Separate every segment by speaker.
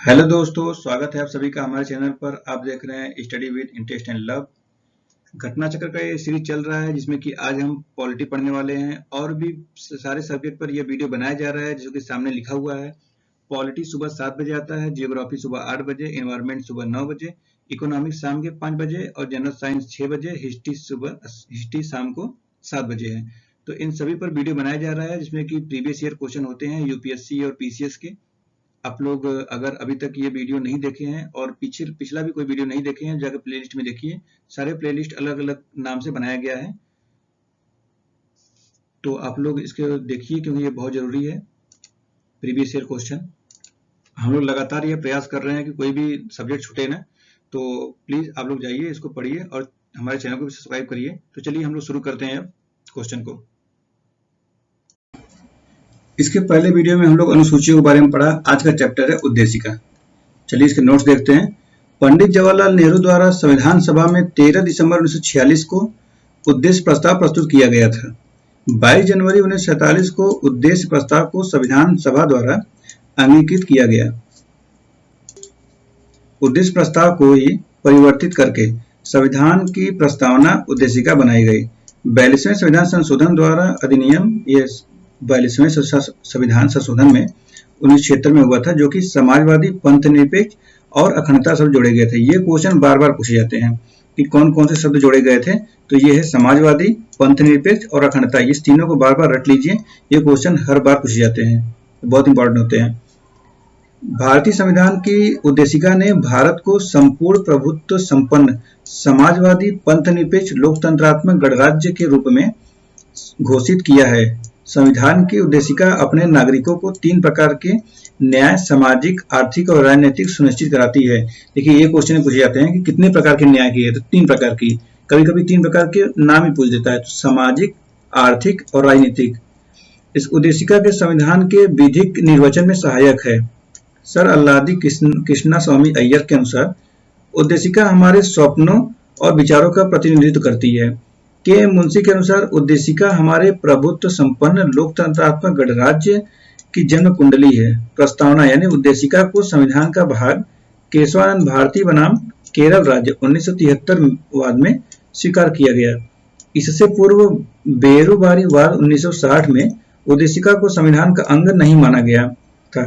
Speaker 1: Hello दोस्तों, स्वागत है आप सभी का हमारे चैनल पर। आप देख रहे हैं study with interest and love. घटना चक्र का ये सीरीज चल रहा है जिसमें कि आज हम पॉलिटी पढ़ने वाले हैं और भी सारे सब्जेक्ट पर यह वीडियो बनाया जा रहा है जो कि सामने लिखा हुआ है। पॉलिटी सुबह 7 बजे आता है, जियोग्राफी सुबह 8 बजे, एनवायरमेंट सुबह 9 बजे, इकोनॉमिक्स शाम के 5 बजे और जनरल साइंस 6 बजे, हिस्ट्री शाम को 7 बजे है। तो इन सभी पर वीडियो बनाया जा रहा है जिसमें कि प्रीवियस ईयर क्वेश्चन होते हैं यूपीएससी और पीसीएस के। आप लोग अगर अभी तक ये वीडियो नहीं देखे हैं और पिछला भी कोई वीडियो नहीं देखे हैं, जाकर प्लेलिस्ट में देखिए। सारे प्लेलिस्ट अलग अलग नाम से बनाया गया है, तो आप लोग इसके देखिए क्योंकि ये बहुत जरूरी है। प्रीवियस ईयर क्वेश्चन हम लोग लगातार ये प्रयास कर रहे हैं कि कोई भी सब्जेक्ट छूटे ना, तो प्लीज आप लोग जाइए, इसको पढ़िए और हमारे चैनल को भी सब्सक्राइब करिए। तो चलिए हम लोग शुरू करते हैं अब क्वेश्चन को। इसके पहले वीडियो में हम लोग अनुसूचियों के बारे में पढ़ा। आज का चैप्टर है उद्देशिका। चलिए इसके नोट्स देखते हैं। पंडित जवाहरलाल नेहरू द्वारा संविधान सभा में 13 दिसंबर 1946 को उद्देश्य प्रस्ताव प्रस्तुत किया गया था। 22 जनवरी 1947 को उद्देश्य प्रस्ताव को संविधान सभा द्वारा अंगीकृत किया गया। उद्देश्य प्रस्ताव को ही परिवर्तित करके संविधान की प्रस्तावना उद्देशिका बनाई गई। 42वें संविधान संशोधन द्वारा अधिनियम, ये 42वें संविधान संशोधन में 1976 में हुआ था, जो कि समाजवादी, पंथ निरपेक्ष और अखंडता शब्द जोड़े गए थे। ये क्वेश्चन बार बार पूछे जाते हैं कि कौन कौन से शब्द जोड़े गए थे। तो ये है समाजवादी, पंथ निरपेक्ष और अखंडता। इस तीनों को बार बार रट लीजिए, ये क्वेश्चन हर बार पूछे जाते हैं, बहुत इंपॉर्टेंट होते हैं। भारतीय संविधान की उद्देशिका ने भारत को संपूर्ण प्रभुत्व संपन्न समाजवादी, पंथ निरपेक्ष, लोकतंत्रात्मक गणराज्य के रूप में घोषित किया है। संविधान की उद्देशिका अपने नागरिकों को 3 प्रकार के न्याय, सामाजिक, आर्थिक और राजनीतिक सुनिश्चित कराती है। देखिए ये क्वेश्चन पूछे जाते हैं कि कितने प्रकार के न्याय की है, तो 3 प्रकार की। कभी कभी 3 प्रकार के नाम ही पूछ देता है, तो सामाजिक, आर्थिक और राजनीतिक। इस उद्देशिका के संविधान के विधिक निर्वचन में सहायक है। सर अल्लादी कृष्णा स्वामी अय्यर के अनुसार उद्देशिका हमारे स्वप्नों और विचारों का प्रतिनिधित्व करती है। के मुंशी के अनुसार उद्देशिका हमारे प्रभुत्व संपन्न लोकतंत्रात्मक गणराज्य की जन्म कुंडली है। प्रस्तावना यानी उद्देशिका को संविधान का भाग केशवानंद भारती बनाम केरल राज्य 1973 वाद में स्वीकार किया गया। इससे पूर्व बेरुबारी वाद 1960 में उद्देशिका को संविधान का अंग नहीं माना गया था।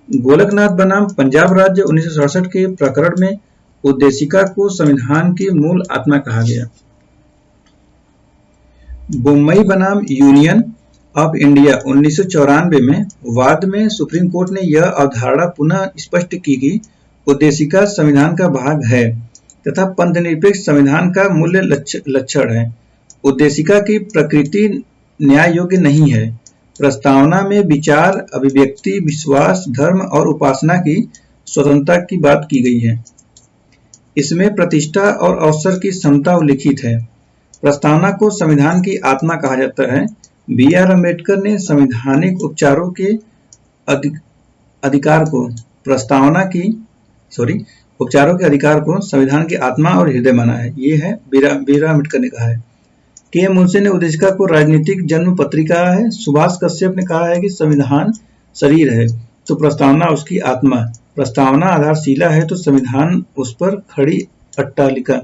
Speaker 1: गोलकनाथ बनाम पंजाब राज्य 1967 के प्रकरण में उद्देशिका को संविधान की मूल आत्मा कहा गया। बम्बई बनाम यूनियन ऑफ इंडिया 1994 में वाद में सुप्रीम कोर्ट ने यह अवधारणा पुनः स्पष्ट की कि उद्देशिका संविधान का भाग है तथा पंथनिरपेक्ष संविधान का मूल्य लक्षण है। उद्देशिका की प्रकृति न्याय योग्य नहीं है। प्रस्तावना में विचार, अभिव्यक्ति, विश्वास, धर्म और उपासना की स्वतंत्रता की बात की गई है। इसमें प्रतिष्ठा और अवसर की समता उल्लिखित है। प्रस्तावना को संविधान की आत्मा कहा जाता है। बी.आर. अम्बेडकर ने संवैधानिक उपचारों के अधिकार को संविधान की आत्मा और हृदय माना है। ये है बी.आर. अम्बेडकर ने कहा है। के मुंशी ने उद्देशिका को राजनीतिक जन्म पत्री कहा है। सुभाष कश्यप ने कहा है कि संविधान शरीर है तो प्रस्तावना उसकी आत्मा। प्रस्तावना आधारशिला है तो संविधान उस पर खड़ी अट्टालिका।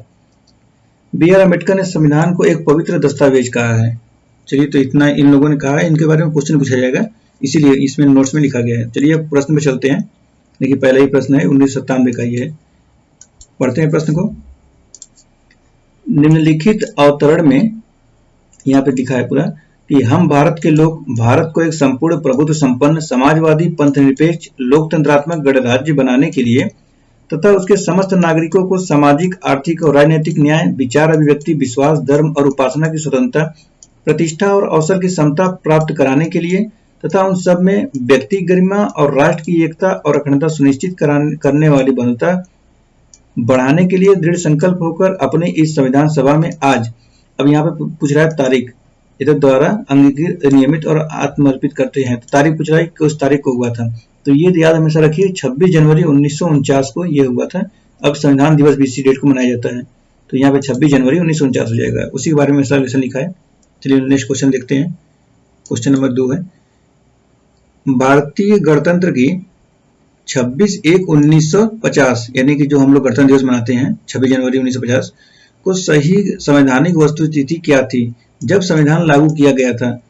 Speaker 1: बी.आर. अम्बेडकर ने संविधान को एक पवित्र दस्तावेज कहा है। चलिए, तो इतना इन लोगों ने कहा है, इनके बारे में क्वेश्चन पूछा जाएगा, इसीलिए इसमें नोट्स में लिखा गया है। चलिए अब प्रश्न पे चलते हैं। देखिए पहला ही प्रश्न है 1997 का, ये है, पढ़ते हैं प्रश्न को। निम्नलिखित अवतरण में यहाँ पे लिखा है पूरा कि हम भारत के लोग भारत को एक संपूर्ण प्रभुत्व संपन्न समाजवादी, पंथ निरपेक्ष, लोकतंत्रात्मक गणराज्य बनाने के लिए तथा उसके समस्त नागरिकों को सामाजिक, आर्थिक और राजनीतिक न्याय, विचार, अभिव्यक्ति, विश्वास, धर्म और उपासना की स्वतंत्रता, प्रतिष्ठा और अवसर की समता प्राप्त कराने के लिए तथा उन सब में व्यक्ति गरिमा और राष्ट्र की एकता और अखंडता सुनिश्चित करने वाली बंधुता बढ़ाने के लिए दृढ़ संकल्प होकर अपने इस संविधान सभा में आज, अब यहाँ पे पूछ रहा है तारीख, इधर द्वारा अंगीकृत, नियमित और आत्मर्पित करते हैं। तो तारीख पूछ रहा है कि उस तारीख को हुआ था, तो ये याद हमेशा रखिए 26 जनवरी 1949 को ये हुआ था। अब संविधान दिवस भी इसी डेट को मनाया जाता है, तो यहाँ पे 26 जनवरी 1949 हो जाएगा। उसी के बारे में लेसन लिखा है। चलिए नेक्स्ट क्वेश्चन देखते हैं। क्वेश्चन नंबर 2 है, भारतीय गणतंत्र की 26/1/1950 यानी कि जो हम लोग गणतंत्र दिवस मनाते हैं 26 जनवरी 1950 को सही संवैधानिक वस्तुस्थिति क्या थी जब संविधान लागू किया गया था?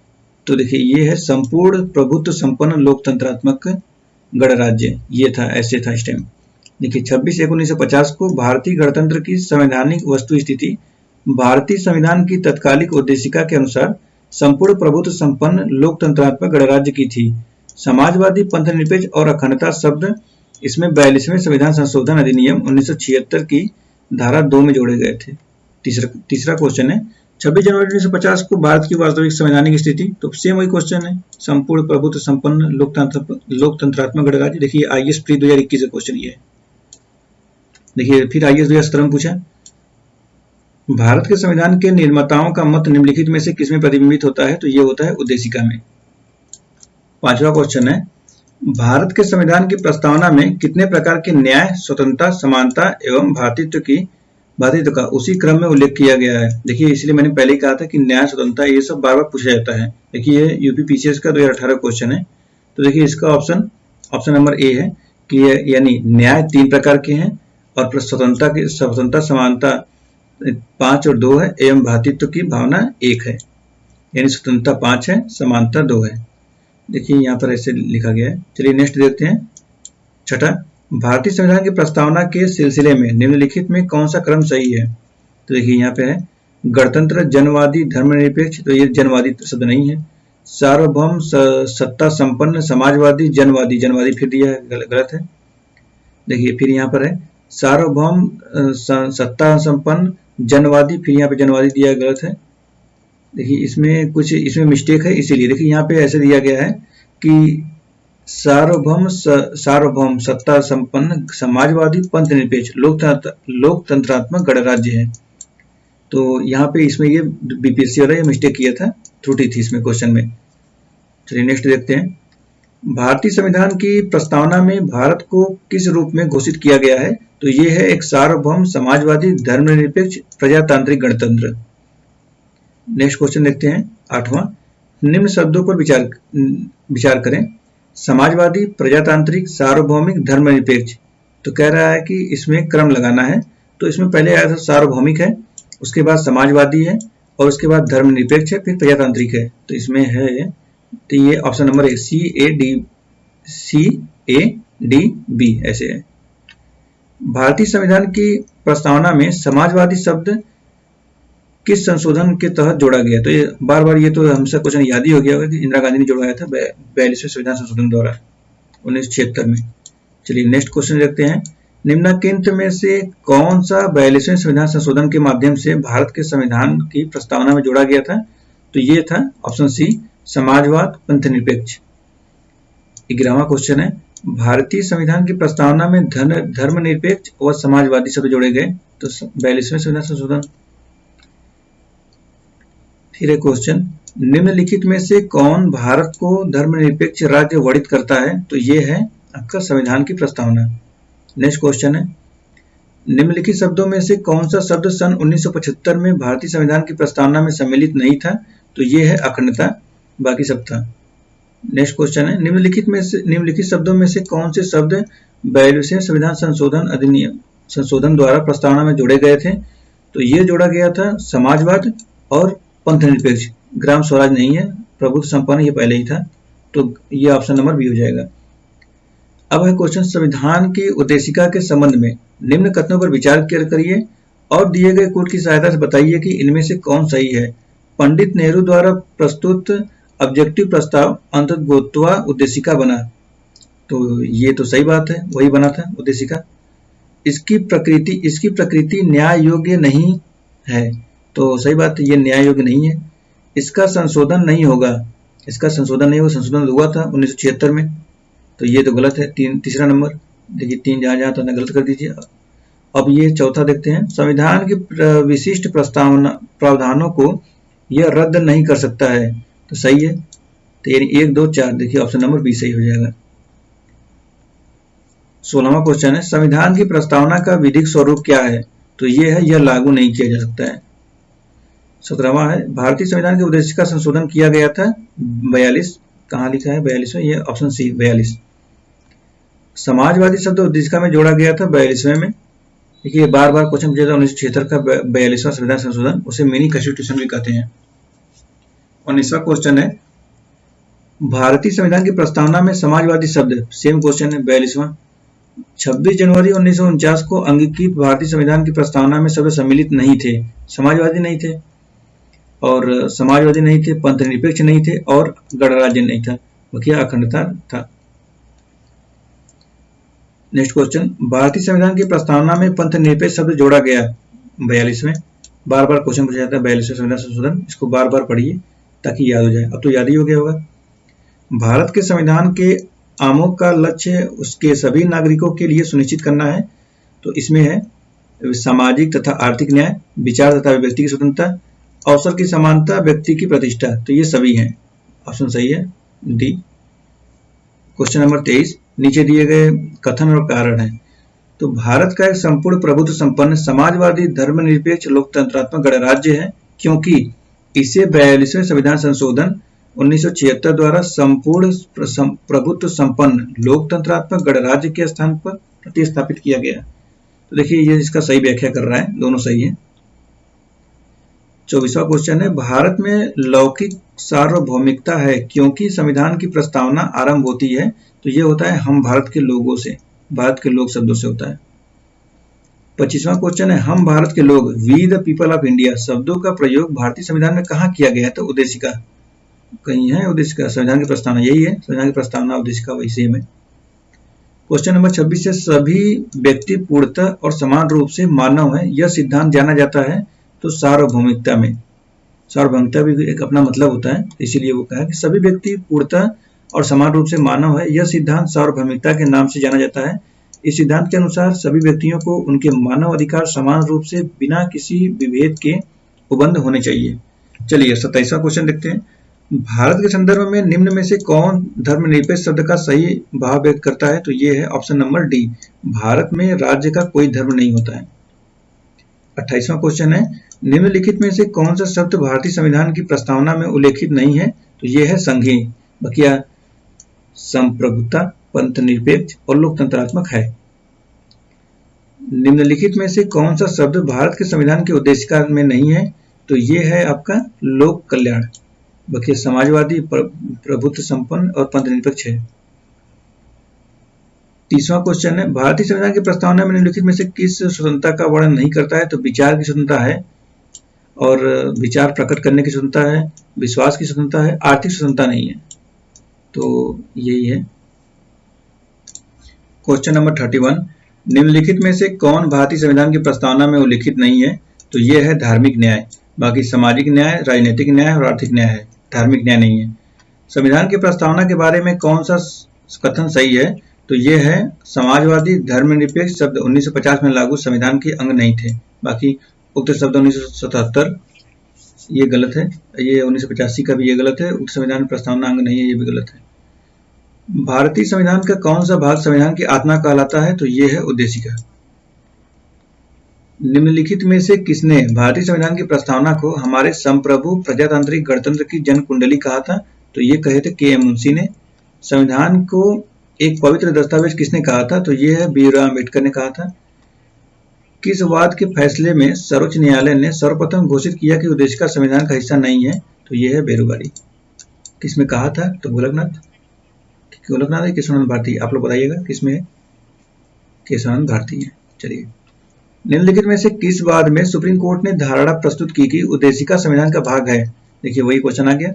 Speaker 1: तो देखिए ये है संपूर्ण प्रभुत्व संपन्न लोकतंत्रात्मक गणराज्य, ये था, ऐसे था इस टाइम। देखिए 26/1/1950 को भारतीय गणतंत्र की संवैधानिक वस्तुस्थिति भारतीय संविधान की तत्कालिक उद्देशिका के अनुसार संपूर्ण प्रभुत्व संपन्न लोकतंत्रात्मक गणराज्य की थी। समाजवादी, पंथनिरपेक्ष और अखंडता शब्द इसमें 42वें संविधान संशोधन अधिनियम 1976 की धारा 2 में जोड़े गए थे। तीसरा क्वेश्चन है 26 जनवरी 1950 को भारत की वास्तविक संवैधानिक स्थिति, तो सेम वही क्वेश्चन है, संपूर्ण प्रभुत्व संपन्न लोकतंत्रात्मक गणराज्य। देखिए IAS प्री 2021 का क्वेश्चन ये है। देखिए फिर IAS 2017 में पूछा भारत के संविधान के निर्माताओं का मत निम्नलिखित में से किसमें प्रतिबिंबित होता है? तो ये होता है उद्देशिका में। पांचवा क्वेश्चन है भारत के संविधान की प्रस्तावना में कितने प्रकार के न्याय, स्वतंत्रता, समानता एवं भ्रातृत्व का उसी क्रम में उल्लेख किया गया है? देखिए इसलिए मैंने पहले ही कहा था कि न्याय, स्वतंत्रता ये सब बार बार पूछा जाता है। देखिए ये यूपीपीसीएस का 2018 क्वेश्चन है। तो देखिए इसका ऑप्शन नंबर ए है कि यानी न्याय 3 प्रकार के हैं और स्वतंत्रता समानता 5 और 2 है एवं भ्रातृत्व की भावना 1 है, यानी स्वतंत्रता 5 है, समानता 2 है। देखिए यहाँ पर ऐसे लिखा गया है। चलिए नेक्स्ट देखते हैं। छठा, भारतीय संविधान की प्रस्तावना के सिलसिले में निम्नलिखित में कौन सा क्रम सही है? तो देखिए यहाँ पे है गणतंत्र, जनवादी, धर्मनिरपेक्ष, तो ये जनवादी शब्द नहीं है। सार्वभौम, सत्ता संपन्न, समाजवादी, जनवादी फिर दिया है, गलत है। देखिए फिर यहाँ पर है सार्वभौम, सत्ता संपन्न, जनवादी, फिर यहाँ पे जनवादी दिया है, गलत है। देखिए इसमें मिस्टेक है, इसीलिए देखिए यहाँ पे ऐसे दिया गया है कि सार्वभौम, सत्ता संपन्न, समाजवादी, पंथनिरपेक्ष, लोकतंत्रात्मक गणराज्य है। तो यहाँ पे इसमें ये बीपीएससी वाला ये मिस्टेक किया था, त्रुटि थी इसमें क्वेश्चन में। चलिए नेक्स्ट देखते हैं। भारतीय संविधान की प्रस्तावना में भारत को किस रूप में घोषित किया गया है? तो ये है एक सार्वभौम, समाजवादी, धर्मनिरपेक्ष, प्रजातांत्रिक गणतंत्र। नेक्स्ट क्वेश्चन देखते हैं 8वां। निम्न शब्दों पर विचार करें। समाजवादी, प्रजातांत्रिक, सार्वभौमिक, धर्मनिरपेक्ष। तो कह रहा है कि इसमें क्रम लगाना है। तो इसमें पहले आया था सार्वभौमिक है, उसके बाद समाजवादी है और उसके बाद धर्मनिरपेक्ष है, फिर प्रजातांत्रिक है। तो इसमें है, तो ये ऑप्शन नंबर है CAD-B ऐसे है। भारतीय संविधान की प्रस्तावना में समाजवादी शब्द किस संशोधन के तहत जोड़ा गया? तो ये बार ये तो हमसे क्वेश्चन याद ही हो गया होगा कि इंदिरा गांधी ने जोड़ाया था 42वें संविधान संशोधन द्वारा 1976 में। चलिए नेक्स्ट क्वेश्चन देखते हैं। निम्नलिखित में से कौन सा 42वें संविधान संशोधन के माध्यम से भारत के संविधान की प्रस्तावना में जोड़ा गया था? तो ये था ऑप्शन सी, समाजवाद, पंथनिरपेक्ष। 11वां क्वेश्चन है भारतीय संविधान की प्रस्तावना में धर्मनिरपेक्ष और समाजवादी शब्द जोड़े गए, तो 42वें संविधान संशोधन। फिर एक क्वेश्चन, निम्नलिखित में से कौन भारत को धर्मनिरपेक्ष राज्य वर्णित करता है? तो ये है आपका संविधान की प्रस्तावना। नेक्स्ट क्वेश्चन है निम्नलिखित शब्दों में से कौन सा शब्द सन 1975 में भारतीय संविधान की प्रस्तावना में सम्मिलित नहीं था? तो ये है अखंडता, बाकी सब था। नेक्स्ट क्वेश्चन है निम्नलिखित शब्दों में से कौन से शब्द 42वें संविधान संशोधन द्वारा प्रस्तावना में जोड़े गए थे? तो ये जोड़ा गया था समाजवाद और पंथनिरपेक्ष। ग्राम स्वराज नहीं है, प्रभुत्व संपन्न ये पहले ही था, तो ये ऑप्शन नंबर बी हो जाएगा। अब है क्वेश्चन, संविधान की उद्देशिका के संबंध में निम्न कथनों पर विचार करिए और दिए गए कोड की सहायता से बताइए कि इनमें से कौन सही है। पंडित नेहरू द्वारा प्रस्तुत ऑब्जेक्टिव प्रस्ताव अंतर्गोत्वा उद्देशिका बना, तो ये तो सही बात है, वही बना था उद्देशिका। इसकी प्रकृति न्याय योग्य नहीं है, तो सही बात है, ये न्याय योग्य नहीं है। इसका संशोधन नहीं होगा, संशोधन हुआ था 1976 में, तो ये तो गलत है। तीसरा नंबर देखिए, 3 जहां था गलत कर दीजिए। अब ये चौथा देखते हैं, संविधान के विशिष्ट प्रावधानों को यह रद्द नहीं कर सकता है, तो सही है। तो यानी 1, 2, 4 देखिए ऑप्शन नंबर बी सही हो जाएगा। 16वां क्वेश्चन है, संविधान की प्रस्तावना का विधिक स्वरूप क्या है? तो ये है, यह लागू नहीं किया जा सकता है। 17वां है, भारतीय संविधान की उद्देशिका संशोधन किया गया था 42, कहाँ लिखा है 42 में? ये ऑप्शन सी 42। समाजवादी शब्द उद्देशिका में जोड़ा गया था 42वें में। देखिए बार बार क्वेश्चन पूछा था 1976 का 42वां संविधान संशोधन, उसे मिनी कॉन्स्टिट्यूशन भी कहते हैं। 19वां क्वेश्चन है भारतीय संविधान की प्रस्तावना में समाजवादी शब्द, सेम क्वेश्चन है 42वां। 26 जनवरी 1949 को अंगीकृत भारतीय संविधान की प्रस्तावना में शब्द सम्मिलित नहीं थे, समाजवादी नहीं थे, और समाजवादी नहीं थे, पंथनिरपेक्ष नहीं थे और गणराज्य नहीं था, बल्कि अखंडता था। नेक्स्ट क्वेश्चन, भारतीय संविधान की प्रस्तावना में पंथनिरपेक्ष शब्द जोड़ा गया 42वें। बार बार क्वेश्चन पूछा जाता है 42वें संविधान संशोधन, इसको बार बार पढ़िए ताकि याद हो जाए। अब तो याद ही हो गया होगा। भारत के संविधान के आमों का लक्ष्य उसके सभी नागरिकों के लिए सुनिश्चित करना है, तो इसमें है सामाजिक तथा आर्थिक न्याय, विचार तथा व्यक्ति की स्वतंत्रता, अवसर की समानता, व्यक्ति की प्रतिष्ठा, तो ये सभी हैं। ऑप्शन सही है डी। क्वेश्चन नंबर 23, नीचे दिए गए कथन और कारण है। तो भारत का एक संपूर्ण प्रभुत्व संपन्न समाजवादी धर्मनिरपेक्ष लोकतंत्रात्मक गणराज्य है, क्योंकि इसे 42वें संविधान संशोधन 1976 द्वारा संपूर्ण प्रभुत्व संपन्न लोकतंत्रात्मक गणराज्य के स्थान पर प्रतिस्थापित किया गया। तो देखिए ये इसका सही व्याख्या कर रहा है, दोनों सही है। 24वां क्वेश्चन है भारत में लौकिक सार्वभौमिकता है क्योंकि संविधान की प्रस्तावना आरंभ होती है, तो ये होता है हम भारत के लोगों से, भारत के लोग शब्दों से होता है। 25वां क्वेश्चन है हम भारत के लोग, we the people of India शब्दों का प्रयोग भारतीय संविधान में कहाँ किया गया है? तो उद्देशिका कहीं है, उद्देशिका संविधान की प्रस्तावना यही है, संविधान की प्रस्तावना उद्देशिका वही सेम है। क्वेश्चन नंबर 26 से सभी व्यक्ति पूर्णतः और समान रूप से मानव है, यह सिद्धांत जाना जाता है, तो सार्वभौमिकता में, सार्वभौमिकता भी एक अपना मतलब होता है, इसीलिए वो कहा कि सभी व्यक्ति पूर्णतः और समान रूप से मानव है, यह सिद्धांत सार्वभौमिकता के नाम से जाना जाता है। इस सिद्धांत के अनुसार सभी व्यक्तियों को उनके मानव अधिकार समान रूप से बिना किसी विभेद के उपबद्ध होने चाहिए। चलिए 27वां क्वेश्चन देखते हैं। भारत के संदर्भ में निम्न में से कौन धर्मनिरपेक्ष शब्द का सही भाव व्यक्त करता है? तो ये है ऑप्शन नंबर डी, भारत में राज्य का कोई धर्म नहीं होता है। 28वां क्वेश्चन है निम्नलिखित में से कौन सा शब्द भारतीय संविधान की प्रस्तावना में उल्लेखित नहीं है? तो ये है संघीय, बकिया संप्रभुता, पंथनिरपेक्ष और लोकतंत्रात्मक है। निम्नलिखित में से कौन सा शब्द भारत के संविधान के उद्देशिका में नहीं है? तो ये है आपका लोक कल्याण, बल्कि समाजवादी, प्रभुत्व संपन्न और पंथनिरपेक्ष है। 30वां क्वेश्चन है भारतीय संविधान की प्रस्तावना में निम्नलिखित में से किस स्वतंत्रता का वर्णन नहीं करता है? तो विचार की स्वतंत्रता है, और विचार प्रकट करने की स्वतंत्रता है, विश्वास की स्वतंत्रता है, आर्थिक स्वतंत्रता नहीं है, तो यही है। क्वेश्चन नंबर 31 निम्नलिखित में से कौन भारतीय संविधान की प्रस्तावना में उल्लेखित नहीं है? तो ये है धार्मिक न्याय, बाकी सामाजिक न्याय, राजनीतिक न्याय और आर्थिक न्याय है, धार्मिक न्याय नहीं है। संविधान की प्रस्तावना के बारे में कौन सा कथन सही है? तो ये है समाजवादी धर्मनिरपेक्ष शब्द 1950 में लागू संविधान के अंग नहीं थे, बाकी उक्त शब्द 1977 ये गलत है, ये 1985 का भी ये गलत है, उक्त संविधान प्रस्तावना अंग नहीं है, ये भी गलत है। भारतीय संविधान का कौन सा भाग संविधान की आत्मा कहलाता है? तो ये है उद्देशिका। निम्नलिखित में से किसने भारतीय संविधान की प्रस्तावना को हमारे संप्रभु प्रजातांत्रिक गणतंत्र की जन कुंडली कहा था? तो ये कहे थे के एम मुंशी ने। संविधान को एक पवित्र दस्तावेज किसने कहा था? तो ये है भीमराव अम्बेडकर ने कहा था। किस वाद के फैसले में सर्वोच्च न्यायालय ने सर्वप्रथम घोषित किया कि उद्देशिका संविधान का हिस्सा नहीं है? तो ये है बेरोगारी। किसमें कहा था? तो गोलकनाथ है, केशवानंद भारती, आप लोग बताइएगा किसमें है? केशवानंद भारती है। चलिए निम्नलिखित में से किस वाद में सुप्रीम कोर्ट ने धारणा प्रस्तुत की कि उद्देशिका संविधान का भाग है? देखिए वही क्वेश्चन आ गया,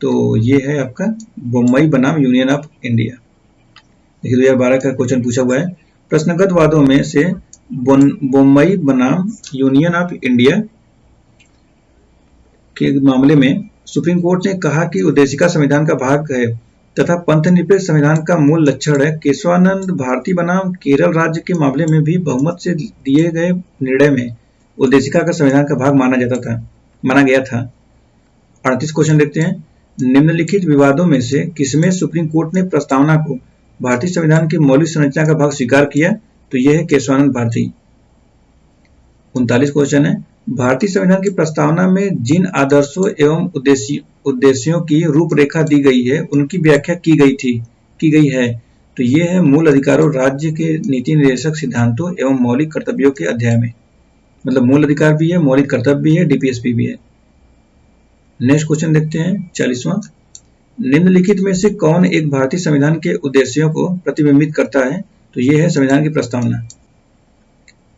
Speaker 1: तो ये है आपका बम्बई बनाम यूनियन ऑफ इंडिया। देखिए 2012 का क्वेश्चन पूछा हुआ है। प्रश्नगत वादों में से बम्बई बनाम यूनियन ऑफ इंडिया के मामले में सुप्रीम कोर्ट ने कहा कि उद्देशिका संविधान का भाग है तथा पंथनिरपेक्ष संविधान का मूल लक्षण है। केशवानंद भारती बनाम केरल राज्य के मामले में भी बहुमत से दिए गए निर्णय में उद्देशिका का संविधान का भाग माना गया था। 38 क्वेश्चन देखते हैं। निम्नलिखित विवादों में से किसमें सुप्रीम कोर्ट ने प्रस्तावना को भारतीय संविधान की मौलिक संरचना का भाग स्वीकार किया? तो यह है केशवानंद भारती। 39 क्वेश्चन है भारतीय संविधान की प्रस्तावना में जिन आदर्शों एवं उद्देश्यों की रूपरेखा दी गई है उनकी व्याख्या की गई है, तो ये है मूल अधिकारों, राज्य के नीति निर्देशक सिद्धांतों एवं मौलिक कर्तव्यों के अध्याय में। मतलब मूल अधिकार भी है, मौलिक कर्तव्य भी है, डीपीएसपी भी है। नेक्स्ट क्वेश्चन देखते हैं 40वां। निम्नलिखित में से कौन एक भारतीय संविधान के उद्देश्यों को प्रतिबिंबित करता है? तो ये है संविधान की प्रस्तावना।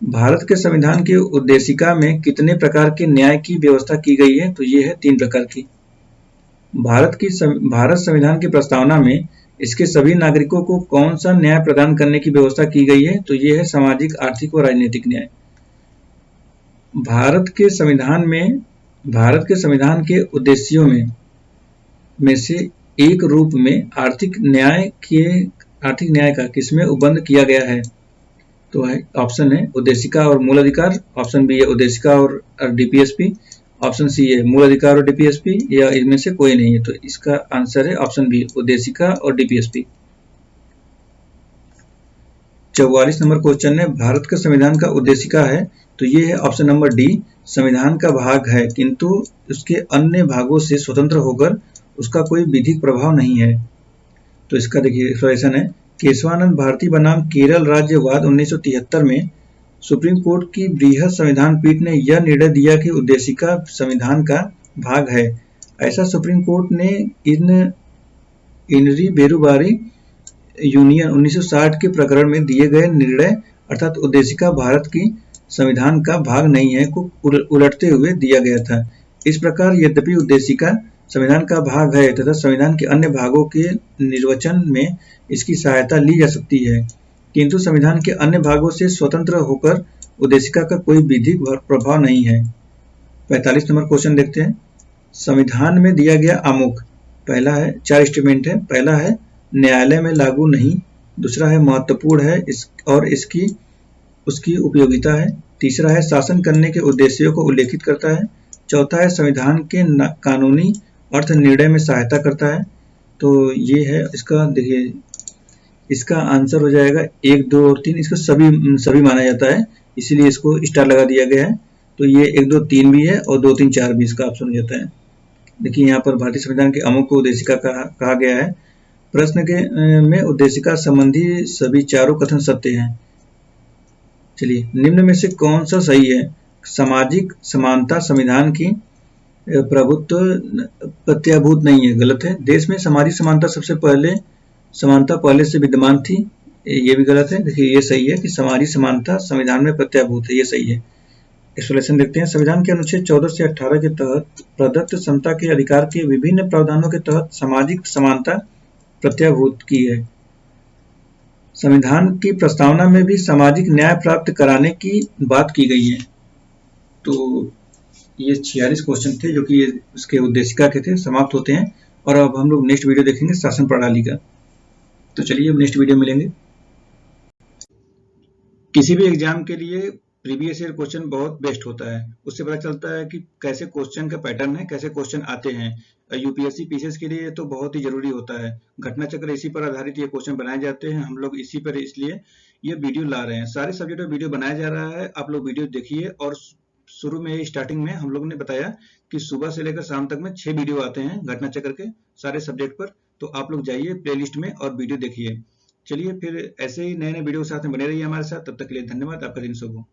Speaker 1: भारत के संविधान की उद्देशिका में कितने प्रकार के न्याय की व्यवस्था की गई है? तो ये है 3 प्रकार की। भारत संविधान की प्रस्तावना में इसके सभी नागरिकों को कौन सा न्याय प्रदान करने की व्यवस्था की गई है? तो ये है सामाजिक, आर्थिक और राजनीतिक न्याय। भारत के संविधान के उद्देश्यों में से एक रूप में आर्थिक न्याय का किसमें उपबंध किया गया है? तो ऑप्शन है उद्देशिका और मूल अधिकार, ऑप्शन बी है उद्देशिका और डीपीएसपी, ऑप्शन सी है मूल अधिकार और डीपीएसपी, या इनमें से कोई नहीं है। तो इसका आंसर है ऑप्शन बी, उद्देशिका और डीपीएसपी। 44 नंबर क्वेश्चन है, भारत का संविधान का उद्देशिका है? तो ये है ऑप्शन नंबर डी, संविधान का भाग है किंतु उसके अन्य भागों से स्वतंत्र होकर उसका कोई विधिक प्रभाव नहीं है। तो इसका देखिए एक्सप्लेनेशन है, केशवानंद भारती बनाम केरल राज्य वाद 1973 में सुप्रीम कोर्ट की बृहद संविधान पीठ ने यह निर्णय दिया कि उद्देशिका संविधान का भाग है। ऐसा सुप्रीम कोर्ट ने इनरी बेरुबारी यूनियन 1960 के प्रकरण में दिए गए निर्णय अर्थात उद्देशिका भारत की संविधान का भाग नहीं है को उलटते हुए दिया गया था। इस प्रकार यद्यपि उद्देशिका संविधान का भाग है तथा संविधान के अन्य भागों के निर्वचन में इसकी सहायता ली जा सकती है, किंतु संविधान के अन्य भागों से स्वतंत्र होकर उद्देशिका का कोई विधिक प्रभाव नहीं है। 45 नंबर क्वेश्चन देखते हैं, संविधान में दिया गया आमुख। पहला है 4 स्टेटमेंट है। पहला है न्यायालय में लागू नहीं, दूसरा है महत्वपूर्ण है और उसकी उपयोगिता है, तीसरा है शासन करने के उद्देश्यों को उल्लेखित करता है, चौथा है संविधान के कानूनी अर्थ निर्णय में सहायता करता है। तो ये है इसका, देखिए इसका आंसर हो जाएगा 1, 2 और 3। इसको सभी माना जाता है, इसीलिए इसको स्टार लगा दिया गया है। तो ये 1, 2, 3 भी है और 2, 3, 4 भी इसका ऑप्शन हो जाता है। देखिए यहाँ पर भारतीय संविधान के अमुक को उद्देशिका कहा गया है। प्रश्न के में उद्देशिका संबंधी सभी चारों कथन सत्य हैं। चलिए, निम्न में से कौन सा सही है? सामाजिक समानता संविधान की प्रभुत्व प्रत्याभूत नहीं है, गलत है। देश में सामाजिक समानता पहले से विद्यमान थी, ये भी गलत है। देखिए ये सही है कि सामाजिक समानता संविधान में प्रत्याभूत है, ये सही है। एक्सप्लेनेशन देखते हैं, संविधान के अनुच्छेद 14 से 18 के तहत प्रदत्त समता के अधिकार के विभिन्न प्रावधानों के तहत सामाजिक समानता प्रत्याभूत की है। संविधान की प्रस्तावना में भी सामाजिक न्याय प्राप्त कराने की बात की गई है। तो ये 46 क्वेश्चन थे जो कि उसके उद्देशिका के थे, समाप्त होते हैं। और अब हम लोग नेक्स्ट वीडियो देखेंगे शासन प्रणाली का। तो चलिए अब नेक्स्ट वीडियो मिलेंगे। किसी भी एग्जाम के लिए प्रीवियस ईयर क्वेश्चन बहुत बेस्ट होता है, उससे पता चलता है कि कैसे क्वेश्चन का पैटर्न है, कैसे क्वेश्चन आते हैं। यूपीएससी पीसीएस के लिए तो बहुत ही जरूरी होता है। घटना चक्र इसी पर आधारित ये क्वेश्चन बनाए जाते हैं, हम लोग इसी पर इसलिए ये वीडियो ला रहे हैं। सारे सब्जेक्ट में वीडियो बनाया जा रहा है, आप लोग वीडियो देखिए। और शुरू में स्टार्टिंग में हम लोग ने बताया कि सुबह से लेकर शाम तक में 6 वीडियो आते हैं घटना चक्र के सारे सब्जेक्ट पर। तो आप लोग जाइए प्लेलिस्ट में और वीडियो देखिए। चलिए फिर ऐसे ही नए नए वीडियो के साथ में बने रहिए हमारे साथ। तब तक के लिए धन्यवाद। आपका दिन शुभ हो।